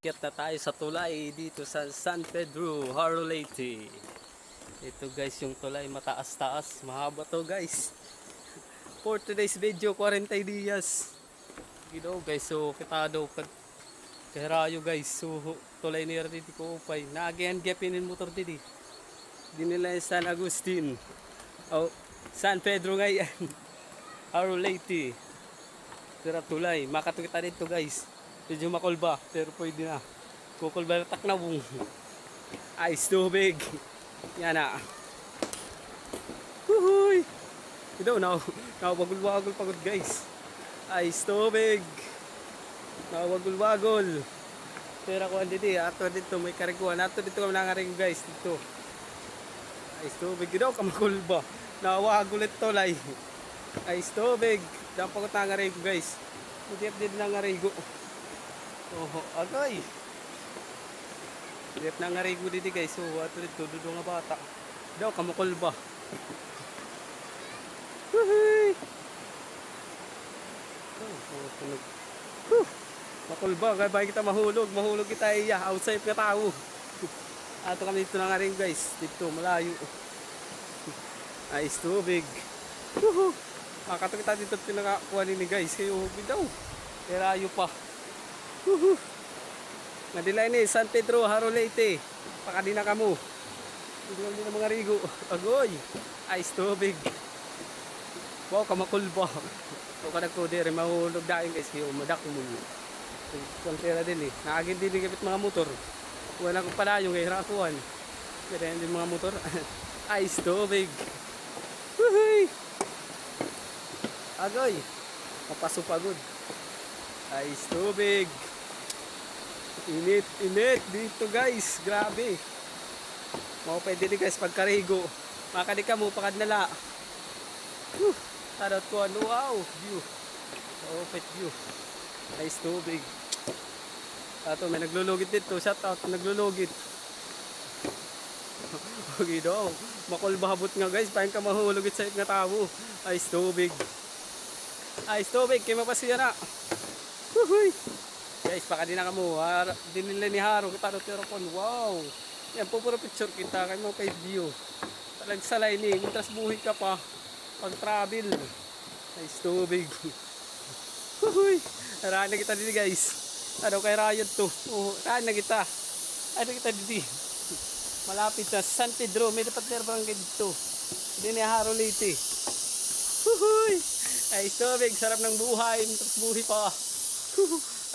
Kiyat na tayo sa tulay dito sa San Pedro, Haro Leyte. Ito guys yung tulay, mataas-taas, mahaba to guys. For today's video, 40 dias. You know guys, so kita daw kahirayo guys. So tulay ni dito ko upay. Naagyan gapinin motor dito. Di nila San Agustin. Oh, San Pedro ngayon. Haro Leyte. Tira tulay, makatukita dito guys. Medyo makulba, pero pwede na. Kukulba na taknawong. Ice tubig. Yan na. Huhuy! Ito, nawagul-wagul pagod guys. Ice tubig. Nawagul-wagul. Pero ako andito, ato dito may kariguan. Ato dito kami nangaring guys. Dito. Ice tubig. Ito, kamakulba. Nawagul ito lay. Ice tubig. Dapat pagod nangaring guys. Hindi nangaring. Oho, agay. Dip na nga rigo dito guys. So, ato dito, dudo nga bata. Daw, kamukulba. Woohoo! Oh, tunog. Makulba, kaya ba kita mahulog? Mahulog kita iya. Outside ka tao. Ato kami dito na nga rin guys. Dito, malayo. Ice tubig. Woohoo! Makato kita dito pinakakuha ni guys. Kayo, daw. Kerayo pa. Nadilay ni San Pedro, Haro Leyte. Pakadi na kamo. Hindi na mga rigo. Agoy. Ice tubig. Wow, kamakulba. So kada ko dire mahulog daing guys, yung madak mo. Kontera din eh. Naagin din kapit mga motor. Wala ko pala yung hirakuan. Pero hindi mga motor. Ice tubig. Woohoo! Agoy. Mapasupagod. Ice tubig. Init dito guys, grabe. Mau pwede din guys pagkarigo. Makadi ka mo pakadnala. Tarot ko ano, wow, view. Oh, pet view. Nice tubig. Ato may naglulugit dito, shout out naglulugit. Okay daw. Makulbahabot nga guys, paano ka mahulugit sa nga tao. Ice tubig. Ice tubig, kaya mapasiya na. Woohoo! Guys, baka din na kamo. Din nila ni Haro. Kita do teropon. Wow! Yan po puro picture kita. Kayo mga view. Talag salay ni. Mintras buhay ka pa. Pag travel. Nice tubig. Huhuy! Naraan na kita dito guys. Ano kay Riot to. Oh, naraan na kita. Ano kita dito. Malapit na San Pedro. May dapat na barangay dito. Din ni Haro Leyte. Huhuy! Nice tubig. Sarap ng buhay. Mintras buhay pa.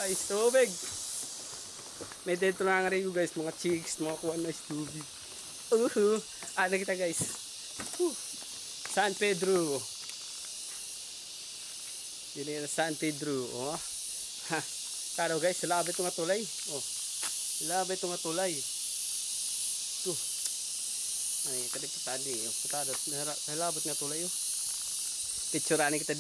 Ice tubig. May dito na nga rin guys, mga chicks, mga kuwan na ice tubig. Ano kita guys. San Pedro. Dili na San Pedro. Oh. Ha. Karo guys, labit ito nga tulay. Oh. Labit ito nga tulay. Ay, kadik kita di. Labit nga tulay. Picture ani kita di.